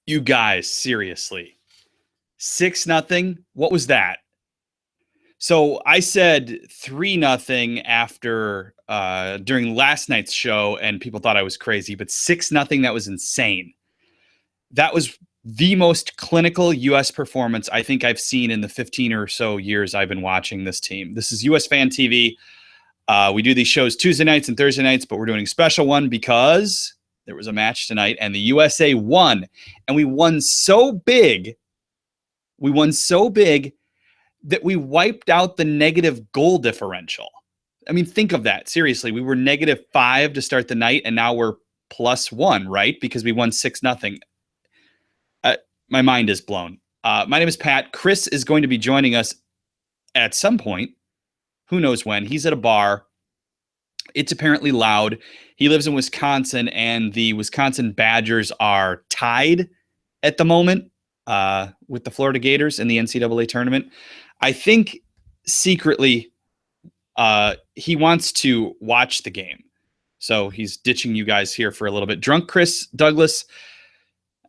You guys, seriously. 6-0. What was that? So I said 3-0 after during last night's show, and people thought I was crazy, but 6-0, that was insane. That was the most clinical U.S. performance I think I've seen in the 15 or so years I've been watching this team. This is USfanTV. We do these shows Tuesday nights and Thursday nights, but we're doing a special one because there was a match tonight and the USA won. And we won so big. We won so big that we wiped out the negative goal differential. I mean, think of that. Seriously, we were -5 to start the night, and now we're +1, right? Because we won 6-0. My mind is blown. My name is Pat. Chris is going to be joining us at some point. Who knows when? He's at a bar. It's apparently loud. He lives in Wisconsin, and the Wisconsin Badgers are tied at the moment with the Florida Gators in the NCAA tournament. I think secretly he wants to watch the game. So he's ditching you guys here for a little bit. Drunk Chris Douglas,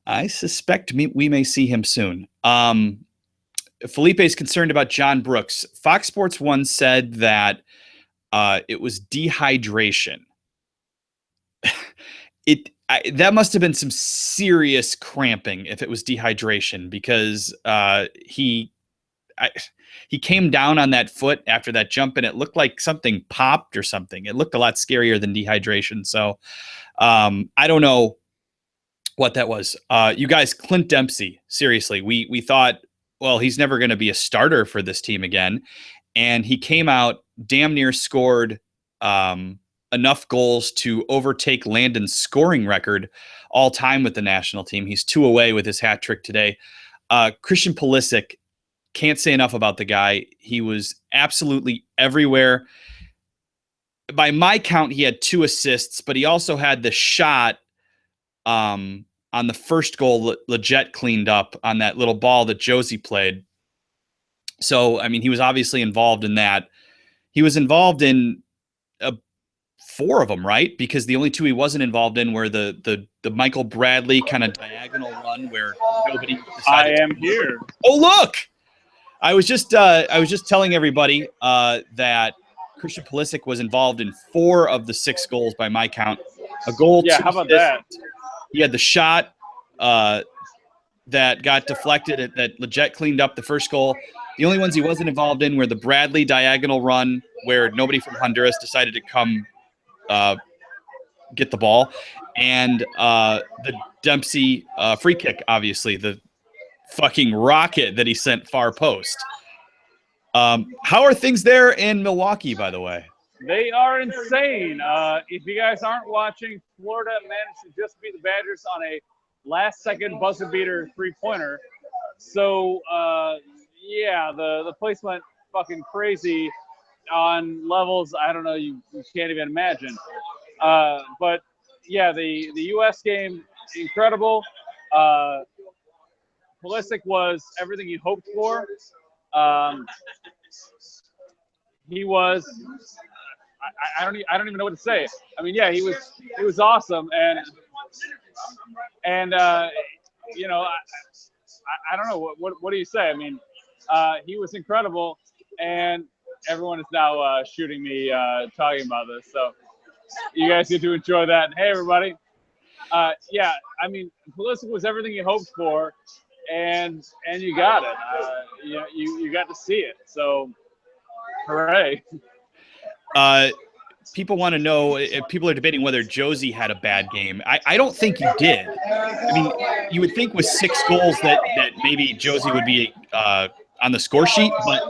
I suspect we may see him soon. Felipe is concerned about John Brooks. Fox Sports 1 said that it was dehydration. That must have been some serious cramping if it was dehydration, because he came down on that foot after that jump, and it looked like something popped or something. It looked a lot scarier than dehydration. So I don't know what that was. You guys, Clint Dempsey, seriously, we thought, well, he's never going to be a starter for this team again. And he came out, damn near scored enough goals to overtake Landon's scoring record all time with the national team. He's 2 away with his hat trick today. Christian Pulisic, can't say enough about the guy. He was absolutely everywhere. By my count, he had 2 assists, but he also had the shot on the first goal Leggett cleaned up on that little ball that Josie played. So, I mean, he was obviously involved in that. He was involved in 4 of them, right? Because the only 2 he wasn't involved in were the Michael Bradley kind of diagonal run where nobody decided. I am here. Oh, look! I was just telling everybody that Christian Pulisic was involved in 4 of the 6 goals by my count. A goal. Yeah, how about that? He had the shot that got deflected that Leggett cleaned up the first goal. The only ones he wasn't involved in were the Bradley diagonal run where nobody from Honduras decided to come get the ball, and the Dempsey free kick, obviously, the fucking rocket that he sent far post. How are things there in Milwaukee, by the way? They are insane. If you guys aren't watching, Florida managed to just beat the Badgers on a last-second buzzer beater 3-pointer. So, yeah, the place went fucking crazy on levels I don't know, you can't even imagine. But, yeah, the U.S. game, incredible. Pulisic was everything you hoped for. He was... I don't even know what to say. I mean, yeah, he was awesome, and you know, I don't know what do you say? I mean, he was incredible, and everyone is now shooting me talking about this. So you guys get to enjoy that. Hey, everybody. Yeah, I mean, Pulisic was everything you hoped for, and you got it. You got to see it. So, hooray. People want to know, people are debating whether Josie had a bad game. I don't think he did. I mean, you would think with 6 goals that maybe Josie would be on the score sheet, but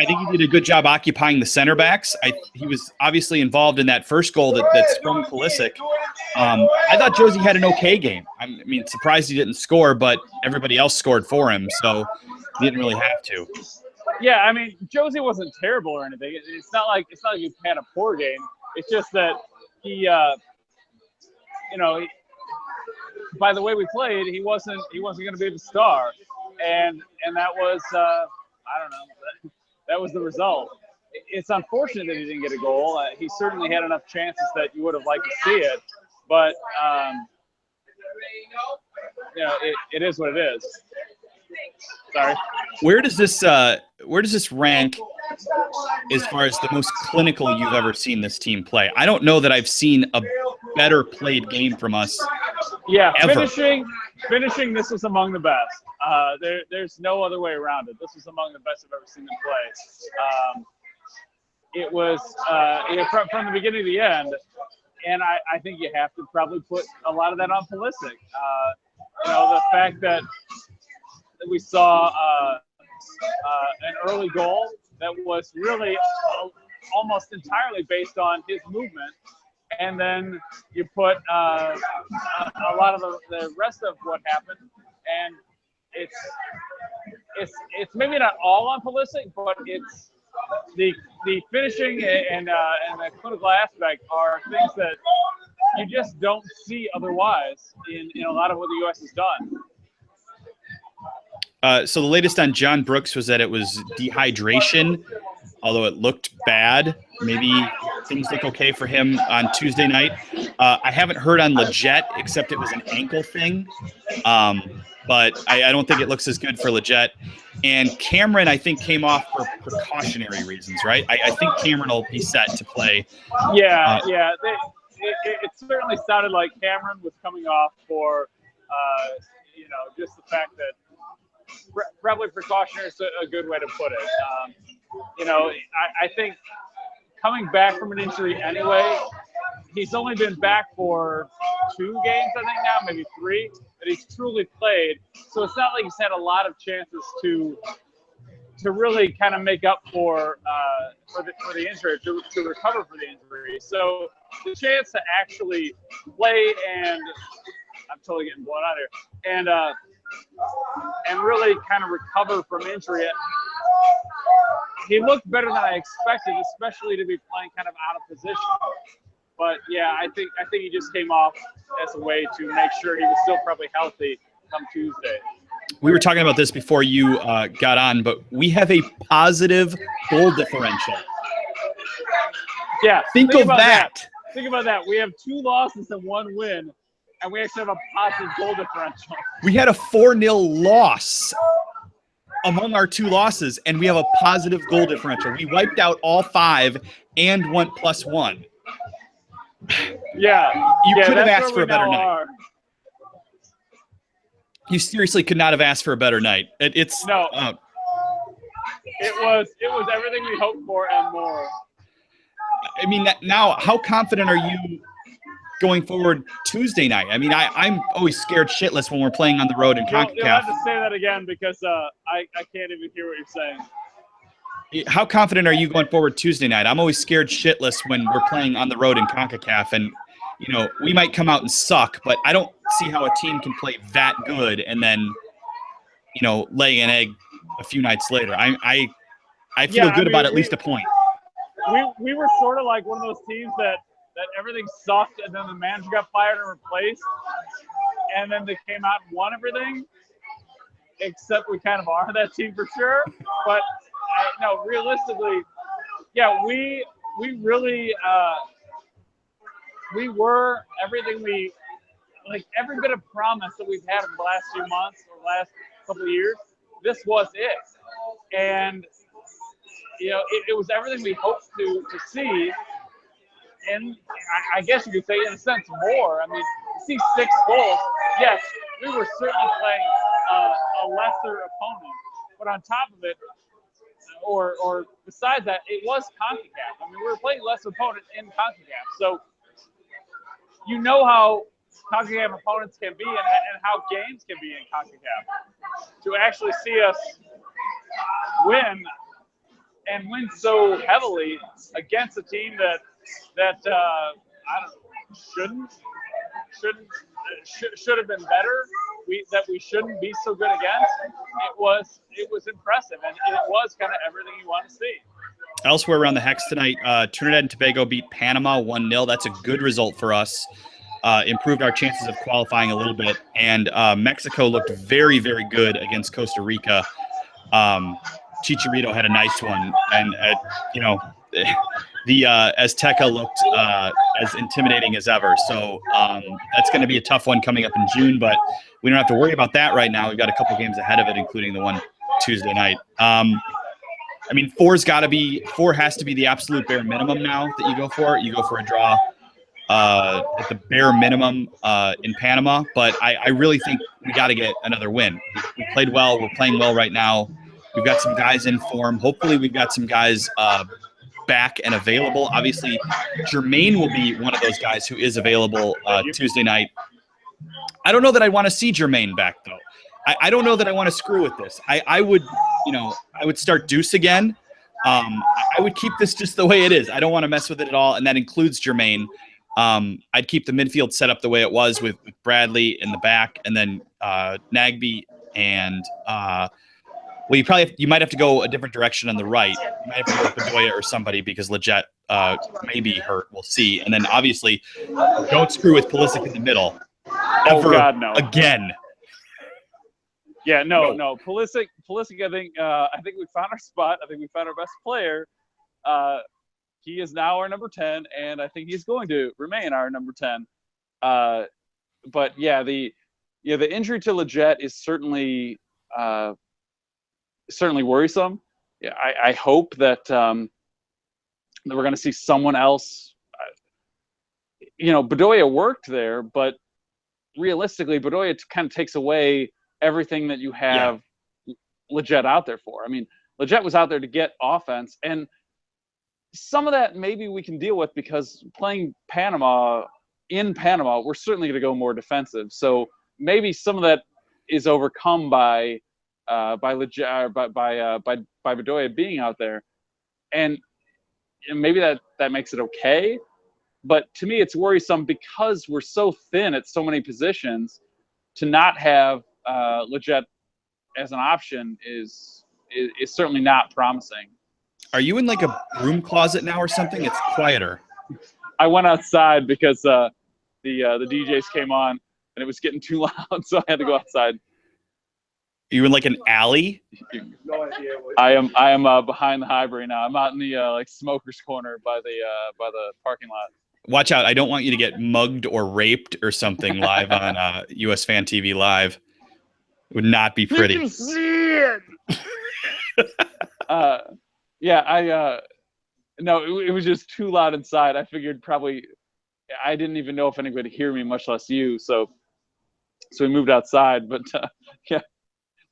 I think he did a good job occupying the center backs. He was obviously involved in that first goal that sprung Pulisic. I thought Josie had an okay game. I mean, surprised he didn't score, but everybody else scored for him, so he didn't really have to. Yeah, I mean, Josie wasn't terrible or anything. It's not like he had a poor game. It's just that he, by the way we played, he wasn't going to be the star, and that was I don't know, that was the result. It's unfortunate that he didn't get a goal. He certainly had enough chances that you would have liked to see it, but it is what it is. Sorry. Where does this rank as far as the most clinical you've ever seen this team play? I don't know that I've seen a better played game from us. Yeah, ever. finishing. This was among the best. There's no other way around it. This was among the best I've ever seen them play. It was from the beginning to the end, and I think you have to probably put a lot of that on Pulisic. The fact that we saw an early goal that was really almost entirely based on his movement, and then you put a lot of the rest of what happened, and it's maybe not all on Pulisic, but it's the finishing and the clinical aspect are things that you just don't see otherwise in a lot of what the U.S. has done. So the latest on John Brooks was that it was dehydration, although it looked bad. Maybe things look okay for him on Tuesday night. I haven't heard on Leggett, except it was an ankle thing. But I don't think it looks as good for Leggett. And Cameron, I think, came off for precautionary reasons, right? I think Cameron will be set to play. Yeah. It certainly sounded like Cameron was coming off for, just the fact that probably precautionary is a good way to put it. I think coming back from an injury anyway, he's only been back for 2 games, I think now, maybe 3, that he's truly played. So it's not like he's had a lot of chances to really kind of make up for the injury, to recover for the injury. So the chance to actually play, and I'm totally getting blown out here, and really kind of recover from injury. He looked better than I expected, especially to be playing kind of out of position. But yeah, I think he just came off as a way to make sure he was still probably healthy come Tuesday. We were talking about this before you got on, but we have a positive goal differential. Yeah, think of that. Think about that. We have 2 losses and 1 win, and we actually have a positive goal differential. We had a 4-0 loss among our 2 losses, and we have a positive goal differential. We wiped out all 5 and went +1. Yeah. You could have asked for a better night. You seriously could not have asked for a better night. It was everything we hoped for and more. I mean, now, how confident are you going forward Tuesday night? I mean, I'm always scared shitless when we're playing on the road in CONCACAF. You'll have to say that again because I can't even hear what you're saying. How confident are you going forward Tuesday night? I'm always scared shitless when we're playing on the road in CONCACAF, and we might come out and suck, but I don't see how a team can play that good and then, lay an egg a few nights later. I feel good about at least a point. We were sort of like one of those teams that everything sucked, and then the manager got fired and replaced, and then they came out and won everything. Except we kind of are that team for sure, but no, realistically, yeah, we really we were everything every bit of promise that we've had in the last few months or last couple of years. This was it, and it was everything we hoped to see. And I guess you could say, in a sense, more. I mean, to see 6 goals, yes, we were certainly playing a lesser opponent. But on top of it, or besides that, it was CONCACAF. I mean, we were playing less opponents in CONCACAF. So you know how CONCACAF opponents can be and how games can be in CONCACAF. To actually see us win and win so heavily against a team that I don't know, should have been better. That we shouldn't be so good against. It was impressive, and it was kind of everything you want to see. Elsewhere around the Hex tonight, Trinidad and Tobago beat Panama 1-0. That's a good result for us. Improved our chances of qualifying a little bit, and Mexico looked very, very good against Costa Rica. Chicharito had a nice one, and the Azteca looked as intimidating as ever. So that's going to be a tough one coming up in June, but we don't have to worry about that right now. We've got a couple games ahead of it, including the one Tuesday night. I mean, four has to be the absolute bare minimum now that you go for. You go for a draw at the bare minimum in Panama, but I really think we got to get another win. We played well. We're playing well right now. We've got some guys in form. Hopefully, we've got some guys back and available. Obviously, Jermaine will be one of those guys who is available Tuesday night. I don't know that I want to see Jermaine back, though. I don't know that I want to screw with this. I would start Deuce again. I would keep this just the way it is. I don't want to mess with it at all, and that includes Jermaine. I'd keep the midfield set up the way it was with Bradley in the back, and then Nagbe and you might have to go a different direction on the right. You might have to go with Bedoya or somebody because Leggett may be hurt. We'll see. And then obviously, don't screw with Pulisic in the middle. Ever oh God, no. Again. Yeah, no. Pulisic. I think we found our spot. I think we found our best player. He is now our number 10, and I think he's going to remain our number 10. But yeah, the injury to Leggett is certainly worrisome. Yeah, I hope that that we're going to see someone else. Bedoya worked there, but realistically, Bedoya kind of takes away everything that you have Leggett out there for. I mean, Leggett was out there to get offense, and some of that maybe we can deal with because playing in Panama, we're certainly going to go more defensive. So maybe some of that is overcome by Leggett, by Bedoya being out there, and maybe that makes it okay. But to me, it's worrisome because we're so thin at so many positions. To not have Leggett as an option is certainly not promising. Are you in like a broom closet now or something? It's quieter. I went outside because the DJs came on and it was getting too loud, so I had to go outside. Are you in like an alley? No idea. I am behind the Highbury now. I'm out in the smokers corner by the parking lot. Watch out! I don't want you to get mugged or raped or something live on USfanTV Live. It would not be pretty. You can see it. No, it was just too loud inside. I figured probably I didn't even know if anybody would hear me, much less you. So we moved outside. But yeah,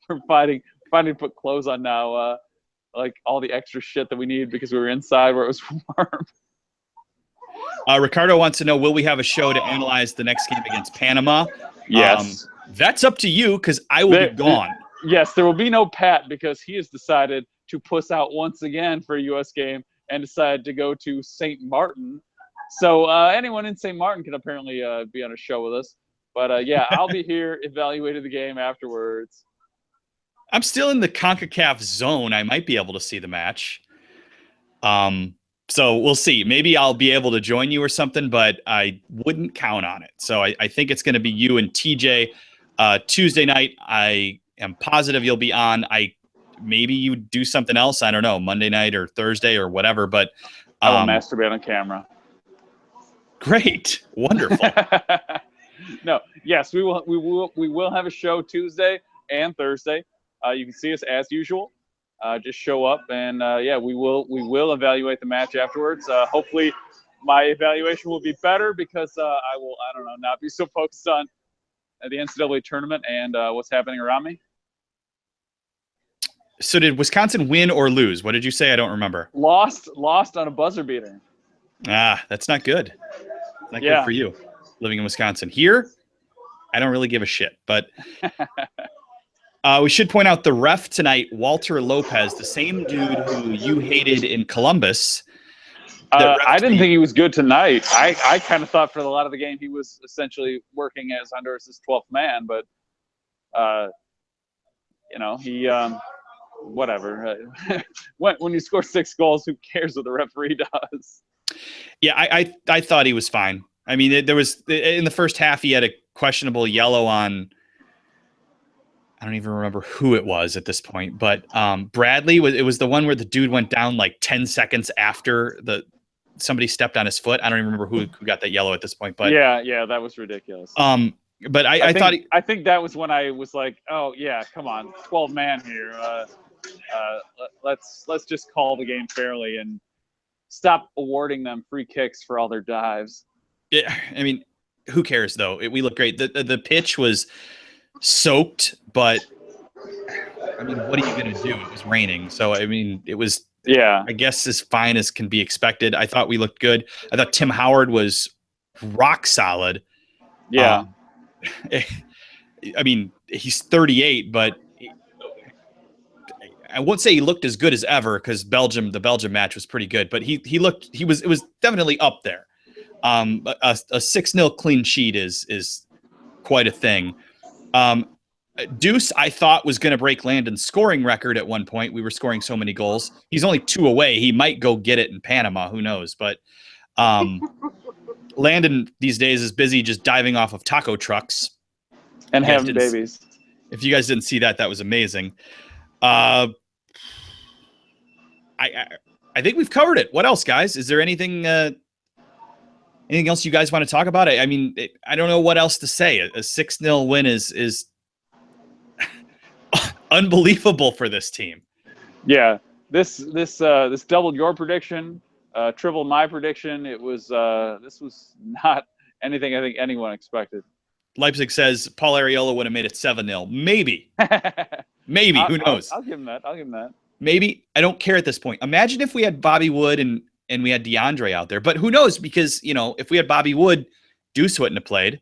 we're fighting to put clothes on now, like all the extra shit that we need because we were inside where it was warm. Ricardo wants to know, will we have a show to analyze the next game against Panama? Yes. That's up to you because I will be gone. Yes, there will be no Pat because he has decided to puss out once again for a U.S. game and decided to go to St. Martin. So anyone in St. Martin can apparently be on a show with us. But yeah, I'll be here evaluating the game afterwards. I'm still in the CONCACAF zone. I might be able to see the match. So we'll see. Maybe I'll be able to join you or something, but I wouldn't count on it. So I think it's going to be you and TJ Tuesday night. I am positive you'll be on. Maybe you do something else. I don't know, Monday night or Thursday or whatever. But I will masturbate on camera. Great, wonderful. No, yes, we will have a show Tuesday and Thursday. You can see us as usual. Just show up and we will evaluate the match afterwards. Hopefully my evaluation will be better because I will not be so focused on the NCAA tournament and what's happening around me. So did Wisconsin win or lose? What did you say? I don't remember. Lost on a buzzer beater. That's not good. Not good for you living in Wisconsin. Here, I don't really give a shit, but we should point out the ref tonight, Walter Lopez, the same dude who you hated in Columbus. I didn't think he was good tonight. I kind of thought for a lot of the game he was essentially working as Honduras' 12th man, but he whatever. When you score 6 goals, who cares what the referee does? Yeah, I thought he was fine. I mean, there was in the first half he had a questionable yellow on. I don't even remember who it was at this point, but Bradley it was the one where the dude went down like 10 seconds after the somebody stepped on his foot. I don't even remember who got that yellow at this point, but yeah, that was ridiculous. But I thought I think that was when I was like, oh yeah, come on, 12 man here. Let's just call the game fairly and stop awarding them free kicks for all their dives. Yeah, I mean, who cares though? We look great. The pitch was soaked, but I mean, what are you going to do? It was raining, so I mean, it was. Yeah, I guess as fine as can be expected. I thought we looked good. I thought Tim Howard was rock solid. Yeah. I mean, he's 38, but I won't say he looked as good as ever because the Belgium match was pretty good, but it was definitely up there. A 6-0 clean sheet is quite a thing. Deuce, I thought, was going to break Landon's scoring record at one point. We were scoring so many goals. He's only 2 away. He might go get it in Panama. Who knows? But Landon these days is busy just diving off of taco trucks. And having babies. If you guys didn't see that, that was amazing. I think we've covered it. What else, guys? Is there anything else you guys want to talk about? I mean, I don't know what else to say. A 6-0 win is unbelievable for this team. Yeah, this doubled your prediction, tripled my prediction. This was not anything I think anyone expected. Leipzig says Paul Arriola would have made it 7-0. Maybe. Maybe. Who knows? I'll give him that. Maybe. I don't care at this point. Imagine if we had Bobby Wood and we had DeAndre out there. But who knows? Because, if we had Bobby Wood, Deuce wouldn't have played.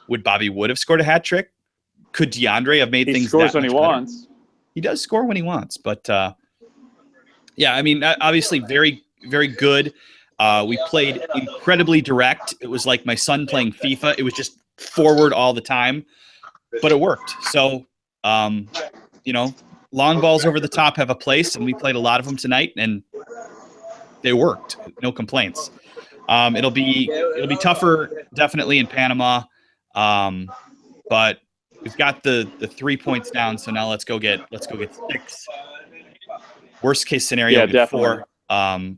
Would Bobby Wood have scored a hat trick? Could DeAndre have made things He scores when he better? wants. He does score when he wants. But, yeah, I mean, obviously very, very good. We played incredibly direct. It was like my son playing FIFA. It was just forward all the time, but it worked. So, long balls over the top have a place, and we played a lot of them tonight, and they worked. No complaints. It'll be tougher, definitely in Panama, but we've got the 3 points down. So now let's go get 6. Worst case scenario, get 4.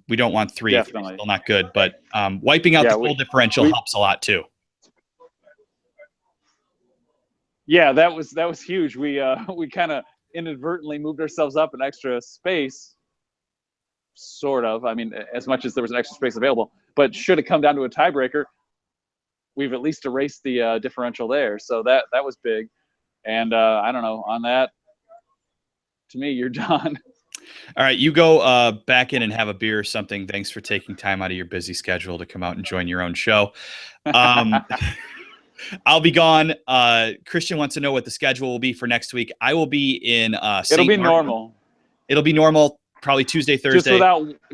We don't want 3. Definitely. Still not good, but wiping out the goal differential helps a lot too. Yeah, that was huge. We kind of inadvertently moved ourselves up an extra space, sort of. I mean, as much as there was an extra space available, but should it come down to a tiebreaker, we've at least erased the differential there. So that was big. And I don't know, on that, to me, you're done. All right, you go back in and have a beer or something. Thanks for taking time out of your busy schedule to come out and join your own show. I'll be gone. Christian wants to know what the schedule will be for next week. I will be in It'll be normal. It'll be normal, probably Tuesday, Thursday.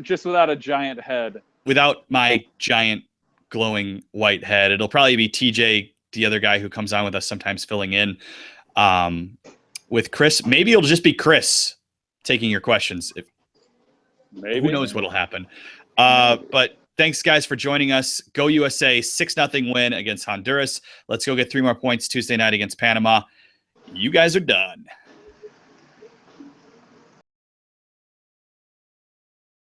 Just without a giant head. Without my giant glowing white head. It'll probably be TJ, the other guy who comes on with us sometimes, filling in with Chris. Maybe it'll just be Chris taking your questions. Maybe. Who knows what'll happen. But thanks, guys, for joining us. Go USA, 6-0 win against Honduras. Let's go get 3 more points Tuesday night against Panama. You guys are done.